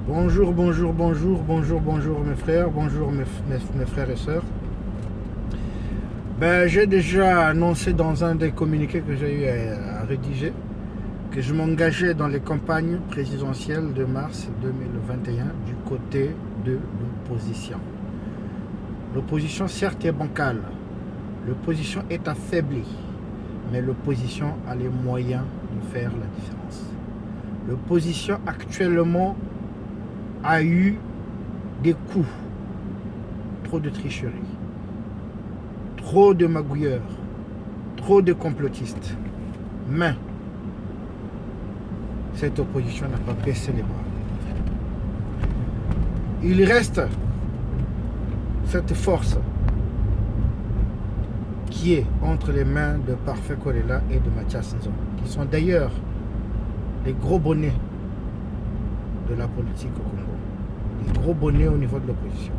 Bonjour, bonjour, bonjour, bonjour, bonjour mes frères, bonjour mes frères et sœurs. J'ai déjà annoncé dans un des communiqués que j'ai eu à rédiger que je m'engageais dans les campagnes présidentielles de mars 2021 du côté de l'opposition. L'opposition certes est bancale, l'opposition est affaiblie, mais l'opposition a les moyens de faire la différence. L'opposition actuellement a eu des coups, trop de tricherie, trop de magouilleurs, trop de complotistes. Mais cette opposition n'a pas baissé les bras. Il reste cette force qui est entre les mains de Parfait Kolela et de Mathias Nzon, qui sont d'ailleurs les gros bonnets de la politique au Congo, les gros bonnets au niveau de l'opposition.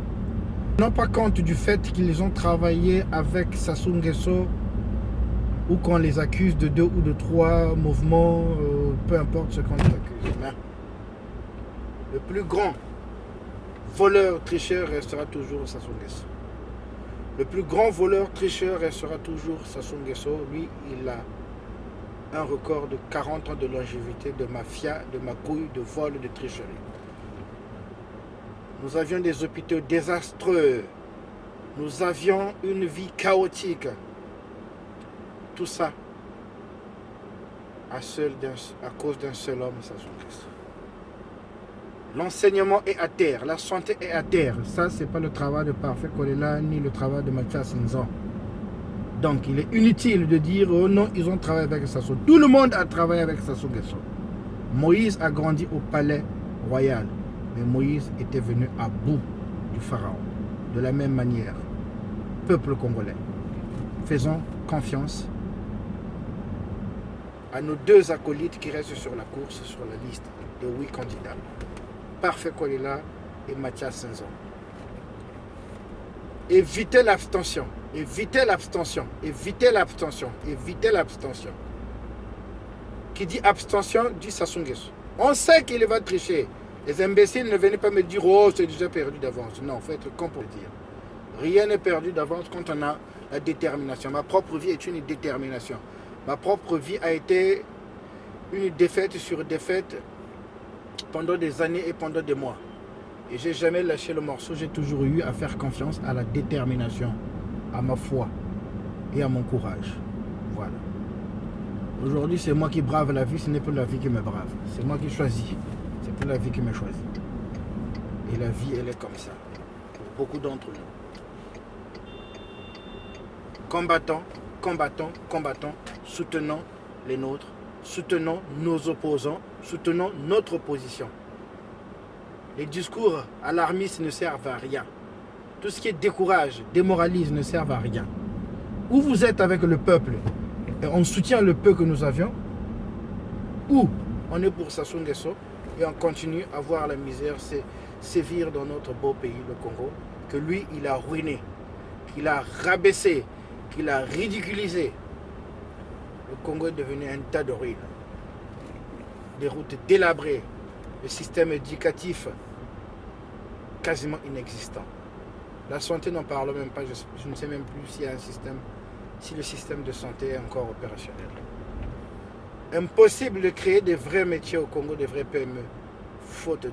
Non pas compte du fait qu'ils ont travaillé avec Sassou Nguesso ou qu'on les accuse de 2 ou de 3 mouvements, peu importe ce qu'on les accuse. Mais le plus grand voleur tricheur restera toujours Sassou Nguesso. Le plus grand voleur tricheur restera toujours Sassou Nguesso. Lui, il a un record de 40 ans de longévité, de mafia, de magouille, de vol, de tricherie. Nous avions des hôpitaux désastreux. Nous avions une vie chaotique. Tout ça à cause d'un seul homme, Sassou Nguesso. L'enseignement est à terre, la santé est à terre. Ça, ce n'est pas le travail de Parfait Kolela ni le travail de Mathias Nzon. Donc, il est inutile de dire, oh non, ils ont travaillé avec Sassou. Tout le monde a travaillé avec Sassou Nguesso. Moïse a grandi au palais royal. Mais Moïse était venu à bout du pharaon. De la même manière, peuple congolais, faisons confiance à nos 2 acolytes qui restent sur la course, sur la liste de 8 candidats. Parfait Kolela et Mathias Nzon. Évitez l'abstention, évitez l'abstention, évitez l'abstention, évitez l'abstention. Qui dit abstention dit Sassou Nguesso. On sait qu'il va tricher. Les imbéciles ne venaient pas me dire « Oh, c'est déjà perdu d'avance ». Non, il faut être con pour le dire. Rien n'est perdu d'avance quand on a la détermination. Ma propre vie est une détermination. Ma propre vie a été une défaite sur défaite pendant des années et pendant des mois. Et j'ai jamais lâché le morceau. J'ai toujours eu à faire confiance à la détermination, à ma foi et à mon courage. Voilà. Aujourd'hui, c'est moi qui brave la vie, ce n'est pas la vie qui me brave. C'est moi qui choisis. C'est pas la vie qui me choisit. Et la vie, elle est comme ça. Pour beaucoup d'entre nous. Combattons, combattons, combattons. Soutenons les nôtres. Soutenons nos opposants. Soutenons notre opposition. Les discours alarmistes ne servent à rien. Tout ce qui décourage, démoralise ne servent à rien. Ou vous êtes avec le peuple et on soutient le peu que nous avions, ou on est pour Sassou Nguesso et on continue à voir la misère sévir dans notre beau pays, le Congo, que lui, il a ruiné, qu'il a rabaissé, qu'il a ridiculisé. Le Congo est devenu un tas de ruines. Des routes délabrées, le système éducatif quasiment inexistant. La santé, n'en parle même pas. Je ne sais même plus s'il y a un système, si le système de santé est encore opérationnel. Impossible de créer des vrais métiers au Congo, des vrais PME, faute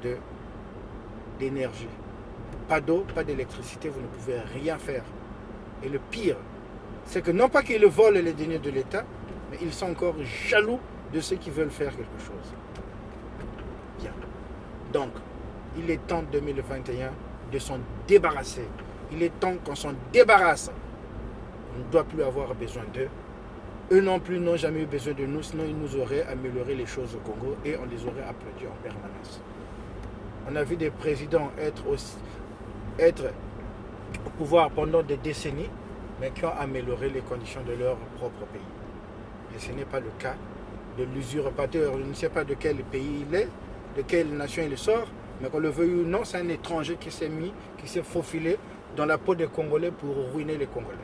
d'énergie. Pas d'eau, pas d'électricité, vous ne pouvez rien faire. Et le pire, c'est que non pas qu'ils volent les deniers de l'État, mais ils sont encore jaloux de ceux qui veulent faire quelque chose. Bien. Donc, il est temps 2021 de s'en débarrasser. Il est temps qu'on s'en débarrasse. On ne doit plus avoir besoin d'eux. Eux non plus n'ont jamais eu besoin de nous, sinon ils nous auraient amélioré les choses au Congo et on les aurait applaudis en permanence. On a vu des présidents être au pouvoir pendant des décennies, mais qui ont amélioré les conditions de leur propre pays. Et ce n'est pas le cas de l'usurpateur. Je ne sais pas de quel pays il est, de quelle nation il sort, mais qu'on le veuille ou non, c'est un étranger qui s'est faufilé dans la peau des Congolais pour ruiner les Congolais.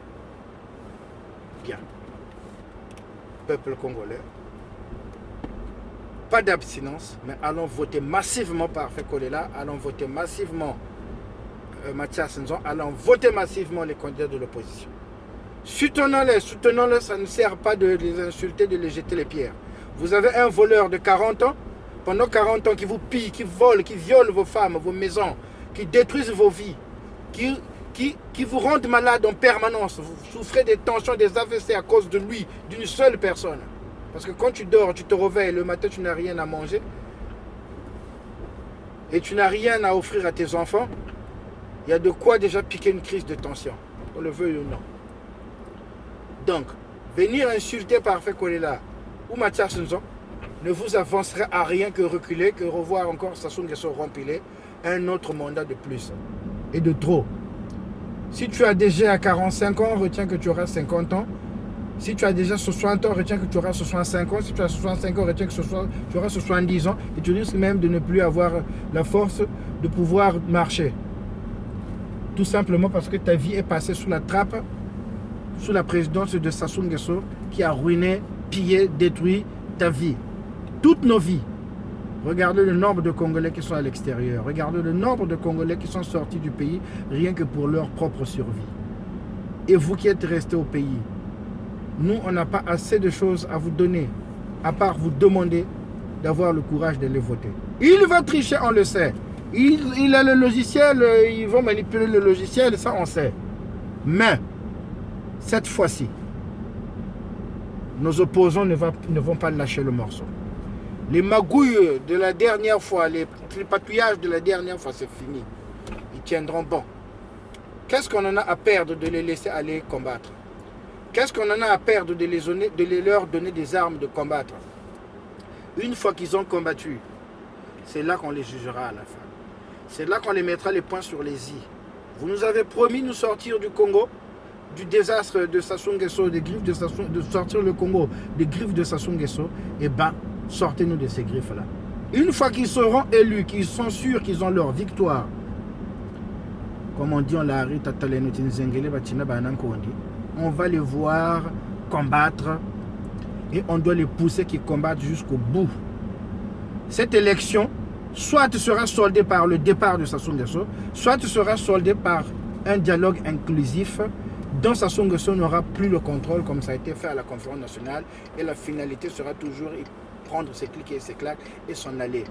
Bien. Peuple congolais, pas d'abstinence, mais allons voter massivement Parfait Kolela, allons voter massivement Mathias Nzon, allons voter massivement les candidats de l'opposition. Soutenons-les, ça ne sert pas de les insulter, de les jeter les pierres. Vous avez un voleur de 40 ans, pendant 40 ans, qui vous pille, qui vole, qui viole vos femmes, vos maisons, qui détruisent vos vies, qui vous rendent malade en permanence. Vous souffrez des tensions, des AVC à cause de lui, d'une seule personne. Parce que quand tu dors, tu te réveilles, le matin, tu n'as rien à manger. Et tu n'as rien à offrir à tes enfants. Il y a de quoi déjà piquer une crise de tension, on le veut ou non. Donc, venir insulter Parfait Kolela ou Mathias Nzon ne vous avancerait à rien que reculer, que revoir encore Sassou Nguesso rempilé un autre mandat de plus et de trop. Si tu as déjà 45 ans, retiens que tu auras 50 ans. Si tu as déjà 60 ans, retiens que tu auras 65 ans. Si tu as 65 ans, retiens que tu auras 70 ans. Et tu risques même de ne plus avoir la force de pouvoir marcher. Tout simplement parce que ta vie est passée sous la trappe, sous la présidence de Sassou Nguesso, qui a ruiné, pillé, détruit ta vie. Toutes nos vies. Regardez le nombre de Congolais qui sont à l'extérieur. Regardez le nombre de Congolais qui sont sortis du pays rien que pour leur propre survie. Et vous qui êtes restés au pays, nous, on n'a pas assez de choses à vous donner, à part vous demander d'avoir le courage d'aller voter. Il va tricher, on le sait. Il a le logiciel, ils vont manipuler le logiciel, ça on sait. Mais, cette fois-ci, nos opposants ne vont pas lâcher le morceau. Les magouilles de la dernière fois, les tripatouillages de la dernière fois, c'est fini. Ils tiendront bon. Qu'est-ce qu'on en a à perdre de les laisser aller combattre? Qu'est-ce qu'on en a à perdre de leur donner des armes de combattre? Une fois qu'ils ont combattu, c'est là qu'on les jugera à la fin. C'est là qu'on les mettra les points sur les i. Vous nous avez promis de nous sortir du Congo, du désastre de Sassou Nguesso, des griffes de sortir le Congo des griffes de Sassou Nguesso. Eh bien, sortez-nous de ces griffes-là. Une fois qu'ils seront élus, qu'ils sont sûrs qu'ils ont leur victoire, comme on dit, on va les voir combattre et on doit les pousser qu'ils combattent jusqu'au bout. Cette élection, soit sera soldée par le départ de Sassou Nguesso, soit sera soldée par un dialogue inclusif dont Sassou Nguesso n'aura plus le contrôle comme ça a été fait à la conférence nationale et la finalité sera toujours prendre ses clics et ses claques et s'en aller.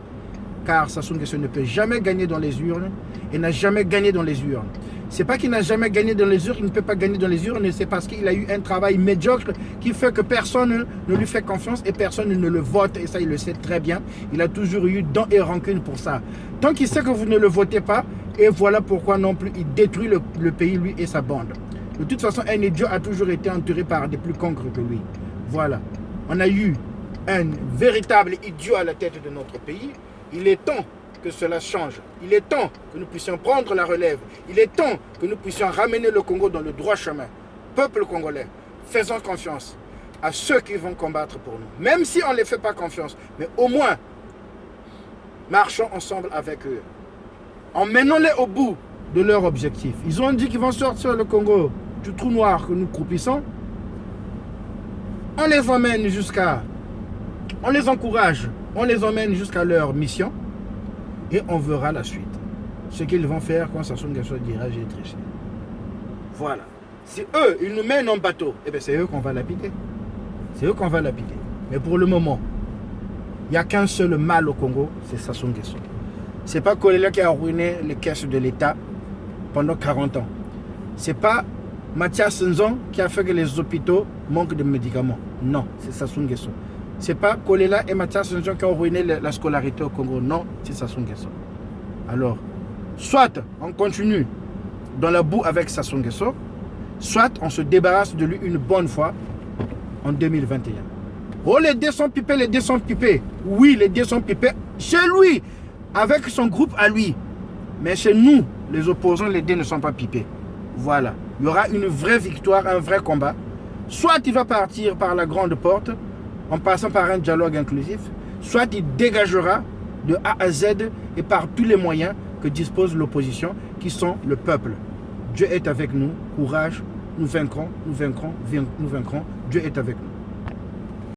Car Sassou Nguesso ne peut jamais gagner dans les urnes et n'a jamais gagné dans les urnes. C'est pas qu'il n'a jamais gagné dans les urnes, il ne peut pas gagner dans les urnes, c'est parce qu'il a eu un travail médiocre qui fait que personne ne lui fait confiance et personne ne le vote. Et ça, il le sait très bien. Il a toujours eu dents et rancune pour ça. Tant qu'il sait que vous ne le votez pas, et voilà pourquoi non plus il détruit le pays, lui et sa bande. De toute façon, un idiot a toujours été entouré par des plus cancres que lui. Voilà. On a eu un véritable idiot à la tête de notre pays. Il est temps que cela change. Il est temps que nous puissions prendre la relève. Il est temps que nous puissions ramener le Congo dans le droit chemin. Peuple congolais, faisons confiance à ceux qui vont combattre pour nous. Même si on ne les fait pas confiance, mais au moins, marchons ensemble avec eux. Emmenons-les au bout de leur objectif. Ils ont dit qu'ils vont sortir le Congo du trou noir que nous croupissons. On les emmène jusqu'à... On les encourage, on les emmène jusqu'à leur mission et on verra la suite. Ce qu'ils vont faire quand Sassou Nguesso dira j'ai triché. Voilà. Si eux, ils nous mènent en bateau, eh bien c'est eux qu'on va lapider. C'est eux qu'on va lapider. Mais pour le moment, il n'y a qu'un seul mal au Congo, c'est Sassou Nguesso. Ce n'est pas Kolela qui a ruiné les caisses de l'État pendant 40 ans. Ce n'est pas Mathias Nzon qui a fait que les hôpitaux manquent de médicaments. Non, c'est Sassou Nguesso. Ce n'est pas Kolela et Mathias Nzon qui ont ruiné la scolarité au Congo. Non, c'est Sassou Nguesso. Alors, soit on continue dans la boue avec Sassou Nguesso, soit on se débarrasse de lui une bonne fois en 2021. Oh, les dés sont pipés, les dés sont pipés. Oui, les dés sont pipés chez lui, avec son groupe à lui. Mais chez nous, les opposants, les dés ne sont pas pipés. Voilà. Il y aura une vraie victoire, un vrai combat. Soit il va partir par la grande porte, en passant par un dialogue inclusif, soit il dégagera de A à Z et par tous les moyens que dispose l'opposition, qui sont le peuple. Dieu est avec nous, courage, nous vaincrons, nous vaincrons, nous vaincrons, Dieu est avec nous.